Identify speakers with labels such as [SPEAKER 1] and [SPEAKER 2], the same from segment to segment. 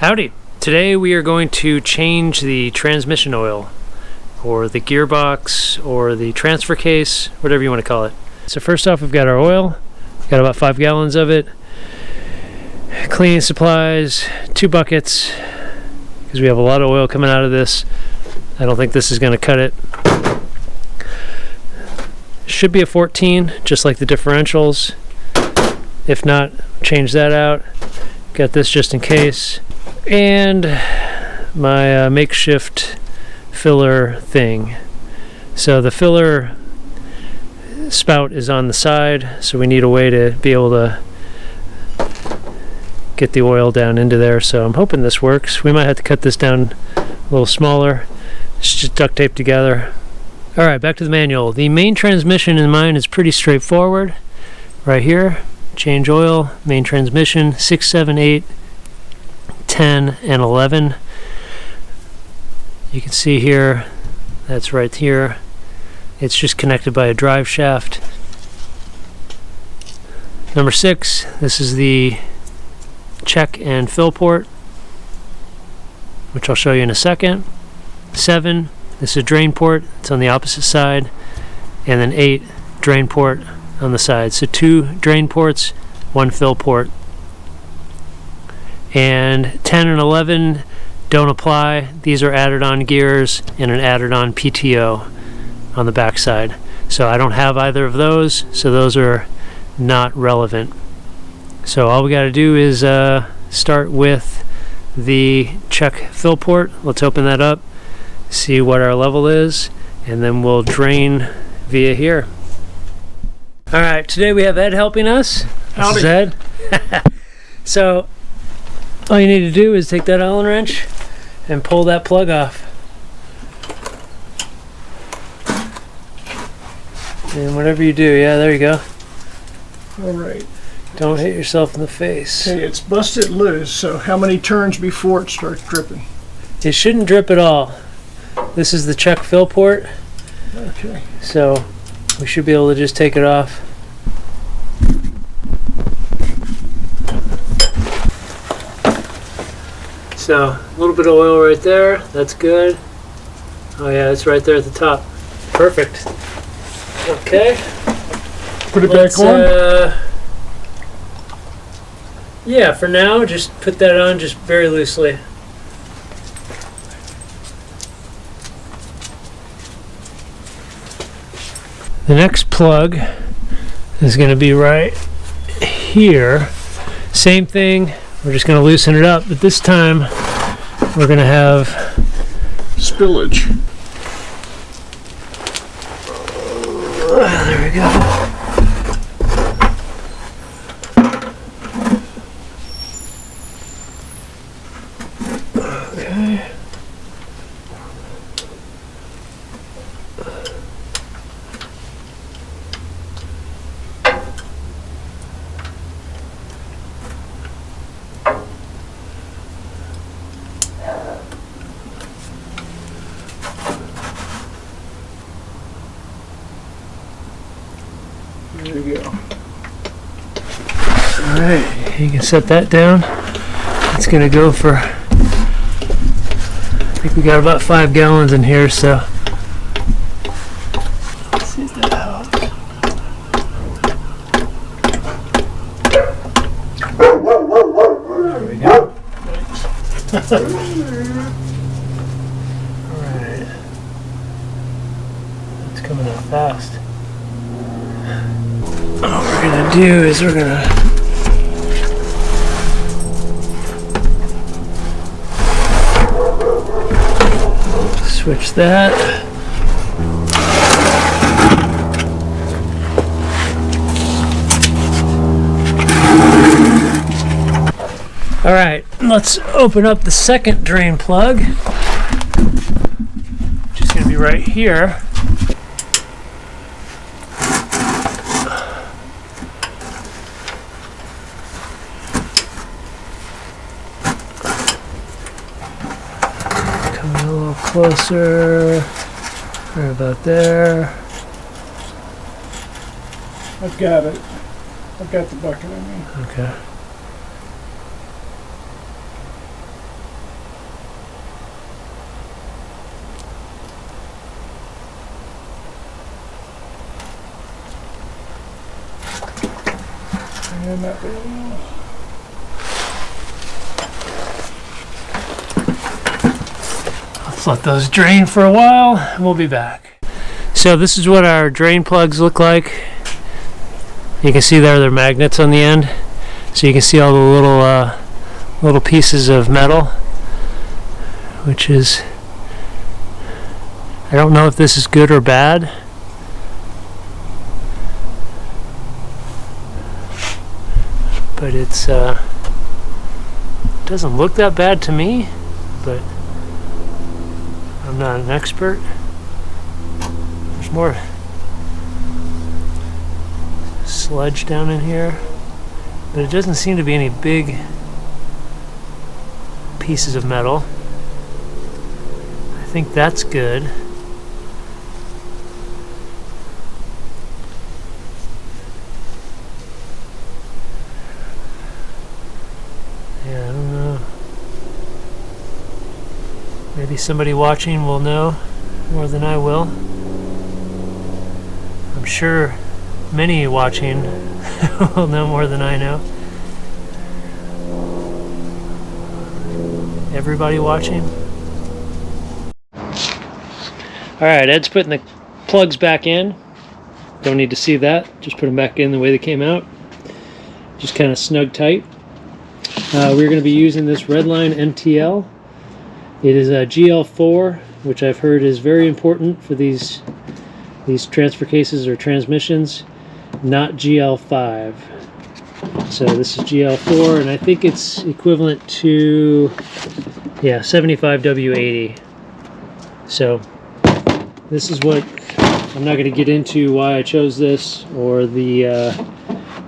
[SPEAKER 1] Howdy! Today we are going to change the transmission oil, or the gearbox, or the transfer case, whatever you want to call it. So first off, we've got our oil. We've got about 5 gallons of it. Cleaning supplies, 2 buckets, because we have a lot of oil coming out of this. I don't think this is going to cut it. Should be a 14, just like the differentials. If not, change that out. Got this just in case. And my makeshift filler thing. So the filler spout is on the side, so we need a way to be able to get the oil down into there. So I'm hoping this works. We might have to cut this down a little smaller. It's just duct tape together. Alright, back to the manual. The main transmission in mine is pretty straightforward. Right here, change oil, main transmission, 6, 7, 8, 10, and 11. You can see here, that's right here. It's just connected by a drive shaft. Number 6, this is the check and fill port, which I'll show you in a second. 7, this is a drain port, it's on the opposite side. And then 8, drain port on the side. So 2 drain ports, 1 fill port. And 10 and 11 don't apply. These are added on gears and an added on PTO on the back side. So I don't have either of those, so those are not relevant. So all we got to do is start with the check fill port. Let's open that up, see what our level is, and then we'll drain via here. All right, today we have Ed helping us.
[SPEAKER 2] Howdy.
[SPEAKER 1] This is Ed. So all you need to do is take that Allen wrench and pull that plug off. And whatever you do, yeah, there you go.
[SPEAKER 2] All right.
[SPEAKER 1] Don't hit yourself in the face.
[SPEAKER 2] Okay, it's busted loose, so how many turns before it starts dripping?
[SPEAKER 1] It shouldn't drip at all. This is the check fill port,
[SPEAKER 2] Okay.
[SPEAKER 1] so we should be able to just take it off. So a little bit of oil right there, that's good. Oh yeah, it's right there at the top. Perfect. Okay.
[SPEAKER 2] Put it back on?
[SPEAKER 1] Yeah, for now, just put that on just very loosely. The next plug is going to be right here. Same thing, we're just going to loosen it up, but this time we're going to have
[SPEAKER 2] Spillage.
[SPEAKER 1] there we go. Okay.
[SPEAKER 2] There you go.
[SPEAKER 1] Alright, you can set that down. It's gonna go for, I think we got about 5 gallons in here, so let's see if that helps. There we go. Alright. It's coming out fast. What we're gonna do is we're gonna switch that. All right, let's open up the second drain plug, which is gonna be right here. Coming a little closer, right about there.
[SPEAKER 2] I've got it. I've got the bucket, I mean.
[SPEAKER 1] Okay.
[SPEAKER 2] And that way.
[SPEAKER 1] Let's let those drain for a while and we'll be back. So this is what our drain plugs look like. You can see there they're magnets on the end. So you can see all the little pieces of metal, which is, I don't know if this is good or bad. But it's doesn't look that bad to me, but I'm not an expert. There's more sludge down in here, but it doesn't seem to be any big pieces of metal. I think that's good. Yeah, I don't know. Maybe somebody watching will know more than I will. I'm sure many watching will know more than I know. Everybody watching? Alright, Ed's putting the plugs back in. Don't need to see that. Just put them back in the way they came out. Just kind of snug tight. We're going to be using this Redline MTL. It is a GL4, which I've heard is very important for these transfer cases or transmissions, not GL5. So this is GL4, and I think it's equivalent to, yeah, 75 W80. So this is what, I'm not going to get into why I chose this or the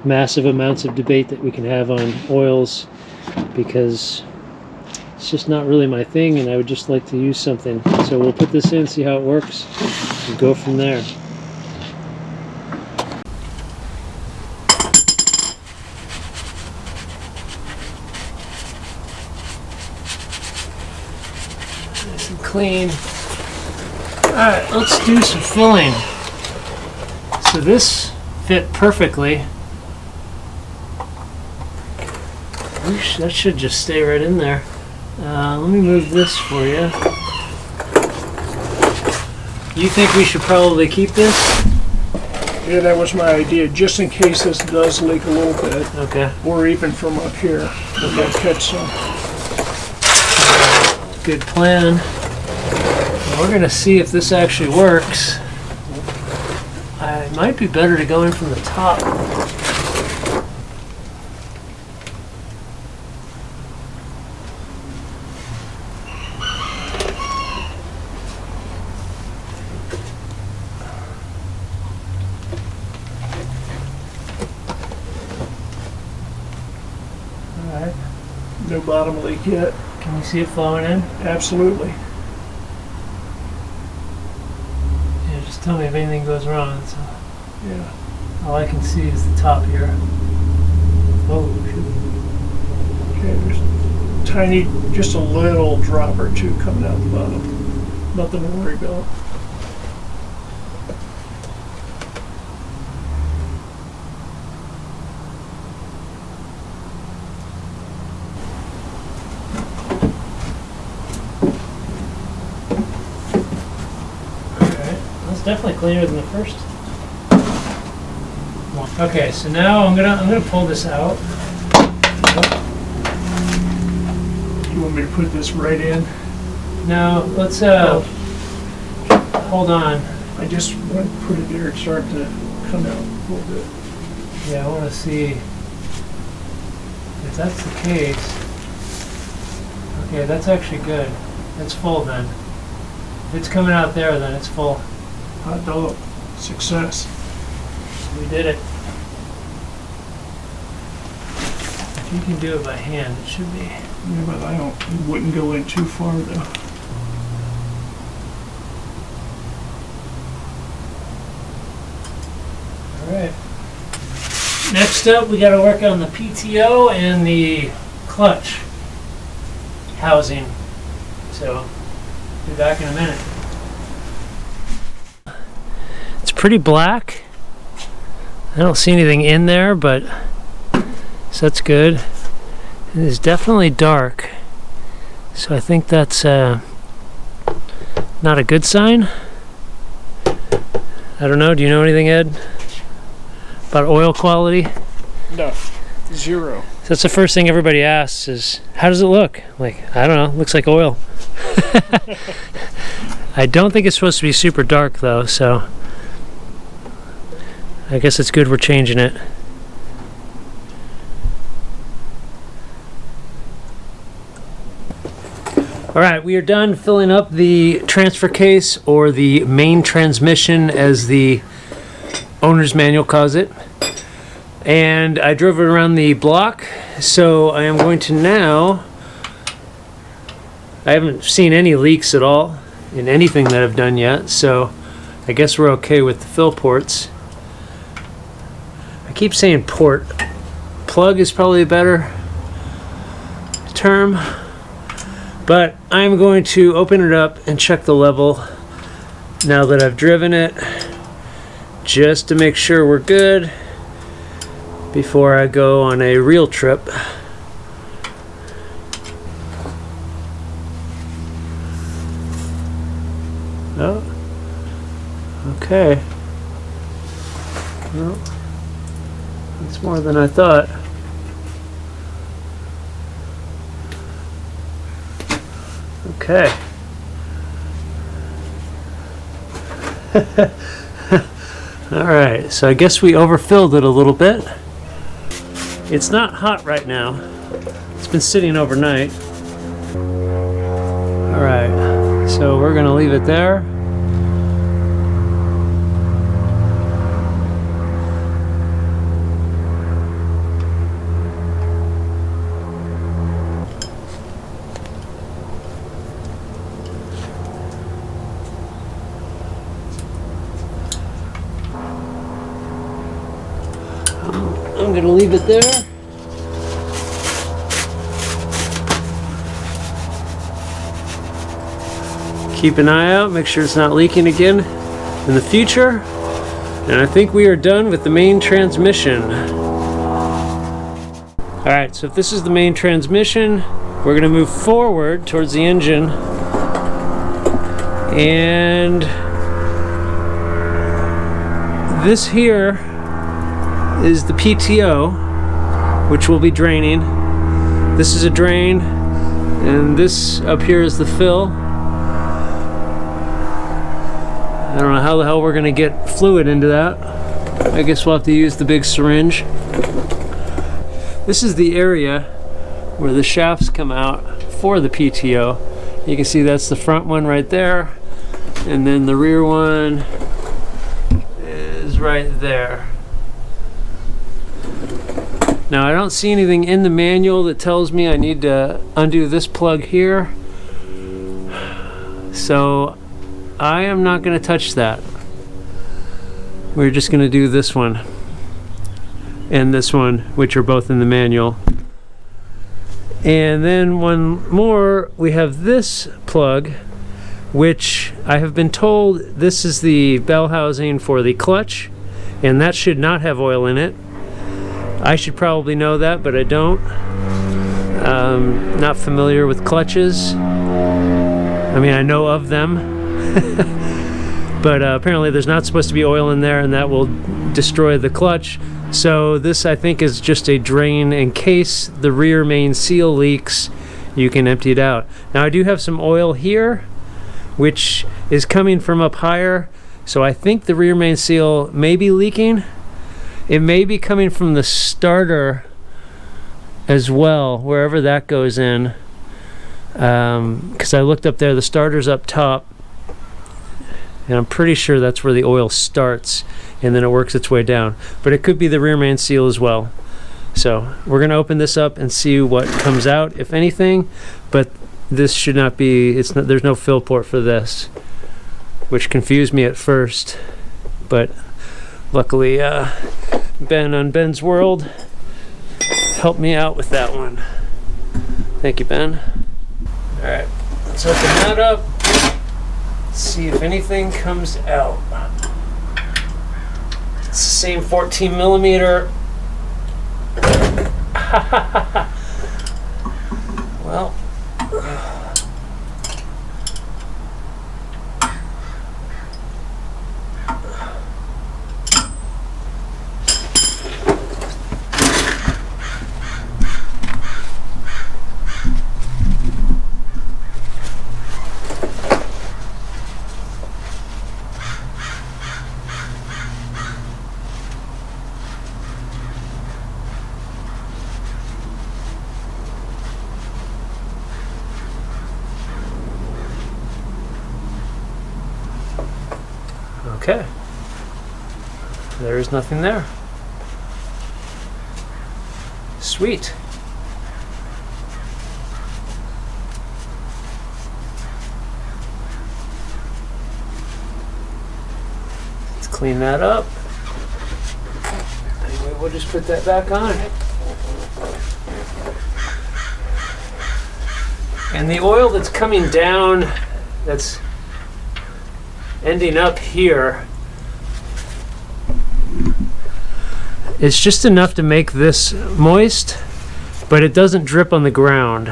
[SPEAKER 1] massive amounts of debate that we can have on oils, because it's just not really my thing, and I would just like to use something. So we'll put this in, see how it works, and go from there. Nice and clean. Alright, let's do some filling. So this fit perfectly. That should just stay right in there. Let me move this for you. You think we should probably keep this?
[SPEAKER 2] Yeah, that was my idea, just in case this does leak a little bit.
[SPEAKER 1] Okay.
[SPEAKER 2] Or even from up here. Okay. Catch some.
[SPEAKER 1] Good plan. We're going to see if this actually works. It might be better to go in from the top. Alright.
[SPEAKER 2] No bottom leak yet.
[SPEAKER 1] Can you see it flowing in?
[SPEAKER 2] Absolutely.
[SPEAKER 1] Yeah, just tell me if anything goes wrong. So
[SPEAKER 2] Yeah.
[SPEAKER 1] all I can see is the top here. Oh, shoot.
[SPEAKER 2] Okay, there's a tiny, just a little drop or two coming out the bottom. Nothing to worry about.
[SPEAKER 1] Definitely cleaner than the first one. Okay, so now I'm gonna pull this out.
[SPEAKER 2] You want me to put this right in?
[SPEAKER 1] No, let's hold on.
[SPEAKER 2] I just want to put it there and start to come out a little bit.
[SPEAKER 1] Yeah, I want to see if that's the case. Okay, that's actually good. It's full then. If it's coming out there, then it's full.
[SPEAKER 2] Hot dog. Success.
[SPEAKER 1] We did it. If you can do it by hand, it should be.
[SPEAKER 2] Yeah, but it wouldn't go in too far though.
[SPEAKER 1] Alright. Next up, we got to work on the PTO and the clutch housing. So, be back in a minute. It's pretty black. I don't see anything in there, but So that's good. It is definitely dark. So I think that's not a good sign. I don't know. Do you know anything, Ed, about oil quality?
[SPEAKER 2] No, 0.
[SPEAKER 1] So that's the first thing everybody asks is, how does it look? Like, I don't know. It looks like oil. I don't think it's supposed to be super dark though, so I guess it's good we're changing it. Alright, we are done filling up the transfer case, or the main transmission as the owner's manual calls it. And I drove it around the block, so I am going to now, I haven't seen any leaks at all in anything that I've done yet, so I guess we're okay with the fill ports. I keep saying port. Plug is probably a better term, but I'm going to open it up and check the level now that I've driven it, just to make sure we're good before I go on a real trip. Oh, okay. Well, that's more than I thought. Okay. All right, so I guess we overfilled it a little bit. It's not hot right now. It's been sitting overnight. All right, so we're gonna leave it there. I'm gonna leave it there. Keep an eye out, make sure it's not leaking again in the future. And I think we are done with the main transmission. Alright, so if this is the main transmission, we're gonna move forward towards the engine. And this here is the PTO, which will be draining. This is a drain, and this up here is the fill. I don't know how the hell we're gonna get fluid into that. I guess we'll have to use the big syringe. This is the area where the shafts come out for the PTO. You can see that's the front one right there, and then the rear one is right there. Now I don't see anything in the manual that tells me I need to undo this plug here, so I am not going to touch that. We're just going to do this one and this one, which are both in the manual. And then one more, we have this plug, which I have been told this is the bell housing for the clutch, and that should not have oil in it. I should probably know that, but I don't. Not familiar with clutches. I mean, I know of them, but apparently there's not supposed to be oil in there, and that will destroy the clutch. So this, I think, is just a drain in case the rear main seal leaks. You can empty it out. Now I do have some oil here, which is coming from up higher, so I think the rear main seal may be leaking. It may be coming from the starter as well, wherever that goes in, because I looked up there, the starter's up top, and I'm pretty sure that's where the oil starts, and then it works its way down. But it could be the rear main seal as well. So we're going to open this up and see what comes out, if anything, but this should not be, there's no fill port for this, which confused me at first, but luckily Ben on Ben's World helped me out with that one. Thank you, Ben. Alright, let's open that up. Let's see if anything comes out. It's the same 14 millimeter Well, okay. There is nothing there. Sweet. Let's clean that up. Anyway, we'll just put that back on. And the oil that's coming down, that's ending up here, it's just enough to make this moist, but it doesn't drip on the ground.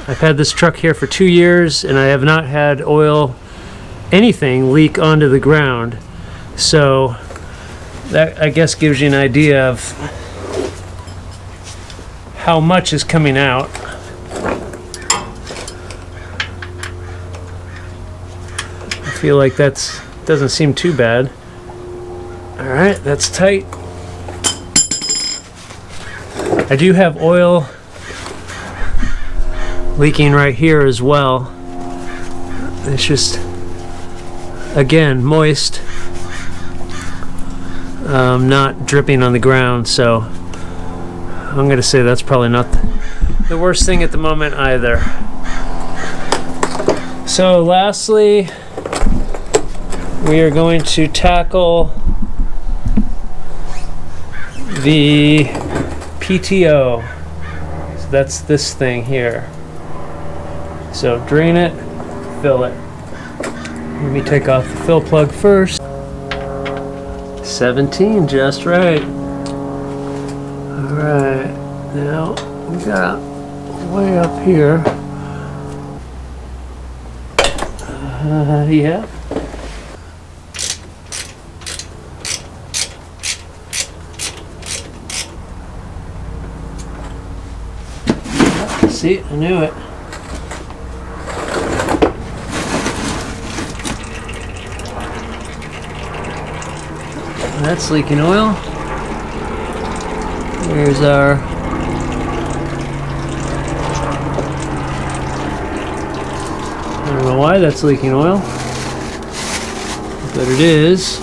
[SPEAKER 1] I've had this truck here for 2 years and I have not had oil, anything, leak onto the ground. So that, I guess, gives you an idea of how much is coming out. I feel like that's doesn't seem too bad. All right, that's tight. I do have oil leaking right here as well. It's just, again, moist, not dripping on the ground, so I'm gonna say that's probably not the worst thing at the moment either. So lastly, we are going to tackle the PTO. So that's this thing here. So drain it, fill it. Let me take off the fill plug first. 17, just right. Alright, now we got way up here. Yeah. See, I knew it. That's leaking oil. Here's our I don't know why that's leaking oil, but it is.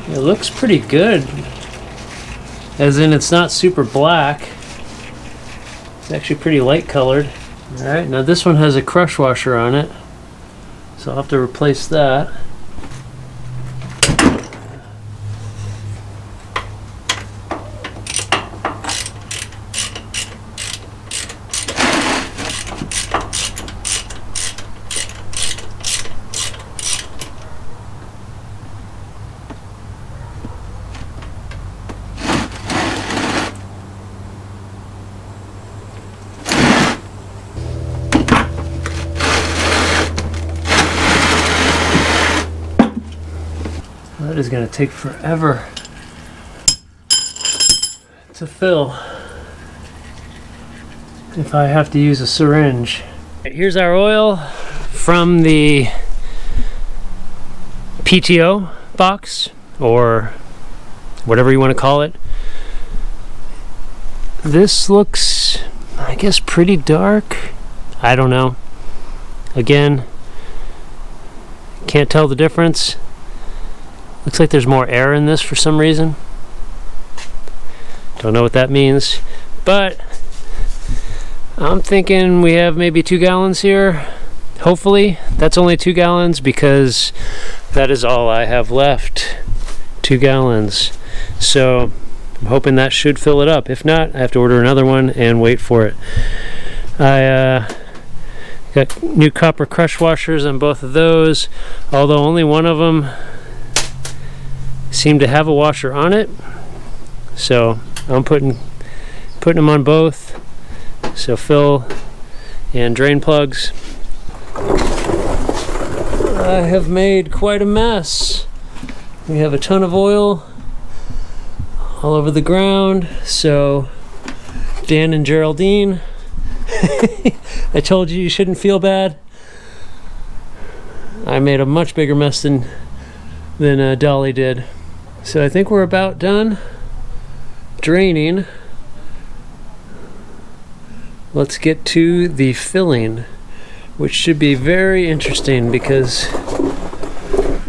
[SPEAKER 1] It looks pretty good, as in it's not super black. It's actually pretty light colored. Alright, now this one has a crush washer on it, so I'll have to replace that. That is going to take forever to fill if I have to use a syringe. Here's our oil from the PTO box, or whatever you want to call it. This looks, I guess, pretty dark. I don't know. Again, can't tell the difference. Looks like there's more air in this for some reason. Don't know what that means, but I'm thinking we have maybe 2 gallons here. Hopefully that's only 2 gallons, because that is all I have left. 2 gallons. So I'm hoping that should fill it up. If not, I have to order another one and wait for it. I Got new copper crush washers on both of those, although only one of them seemed to have a washer on it. So I'm putting them on both. So fill and drain plugs. I have made quite a mess. We have a ton of oil all over the ground. So Dan and Geraldine, I told you shouldn't feel bad. I made a much bigger mess than Dolly did. So I think we're about done draining. Let's get to the filling, which should be very interesting because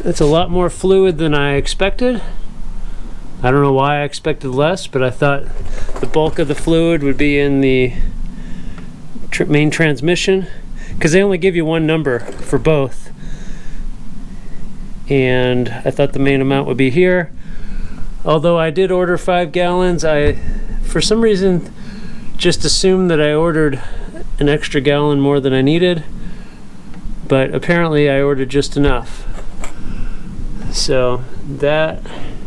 [SPEAKER 1] it's a lot more fluid than I expected. I don't know why I expected less, but I thought the bulk of the fluid would be in the main transmission, because they only give you one number for both. And I thought the main amount would be here. Although I did order 5 gallons, I, for some reason, just assumed that I ordered an extra gallon more than I needed, but apparently I ordered just enough. So that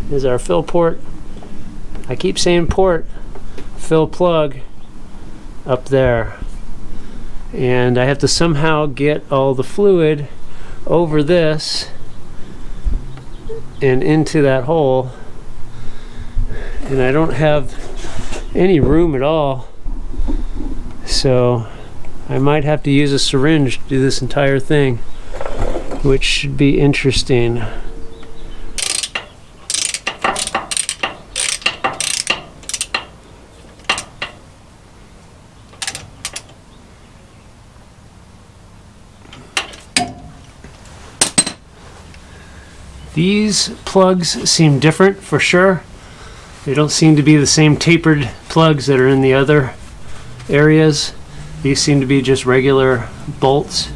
[SPEAKER 1] is our fill port. I keep saying port, fill plug up there. And I have to somehow get all the fluid over this and into that hole. And I don't have any room at all. So I might have to use a syringe to do this entire thing, which should be interesting. These plugs seem different for sure. They don't seem to be the same tapered plugs that are in the other areas. These seem to be just regular bolts.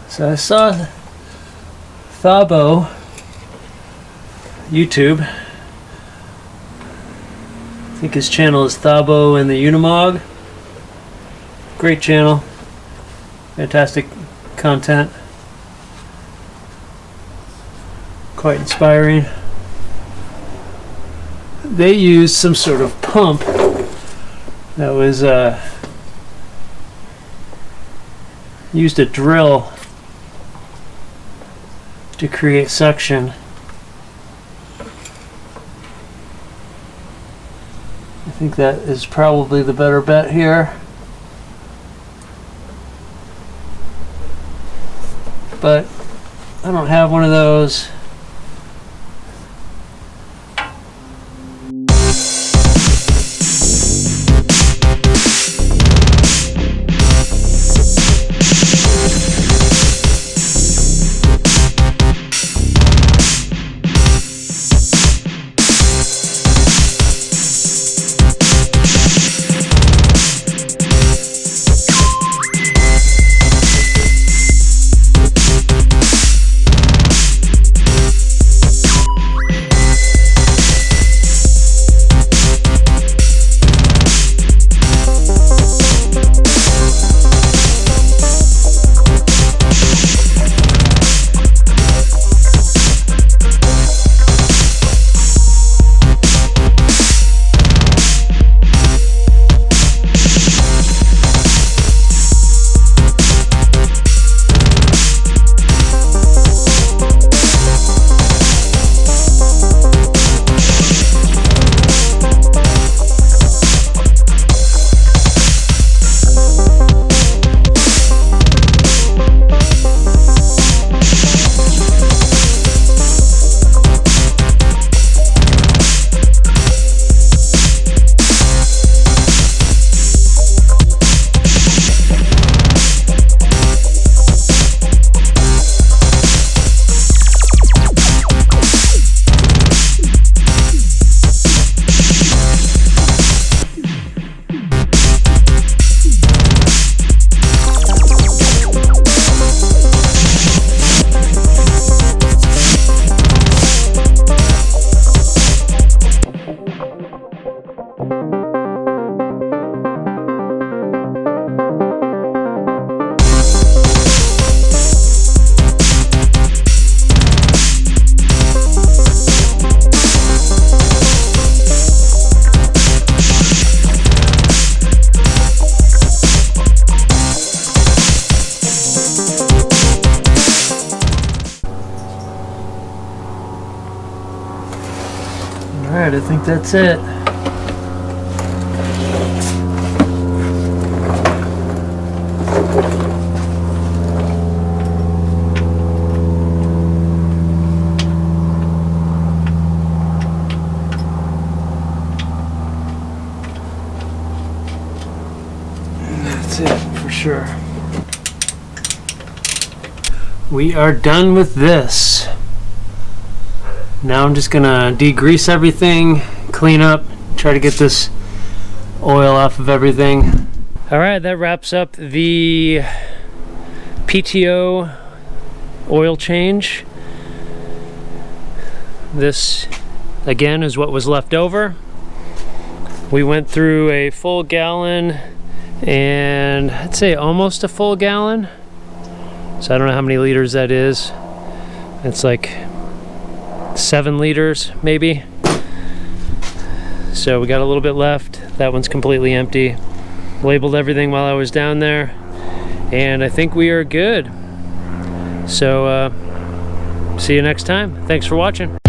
[SPEAKER 1] So I saw Thabo YouTube. I think his channel is Thabo and the Unimog. Great channel. Fantastic content. Quite inspiring. They used some sort of pump that was used a drill to create suction. I think that is probably the better bet here. But I don't have one of those. I think that's it. That's it for sure. We are done with this. Now I'm just gonna degrease everything, clean up, try to get this oil off of everything. All right, that wraps up the PTO oil change. This again is what was left over. We went through a full gallon and I'd say almost a full gallon. So I don't know how many liters that is. It's like 7 liters maybe. So we got a little bit left. That one's completely empty. Labeled everything while I was down there, and I think we are good. So see you next time. Thanks for watching.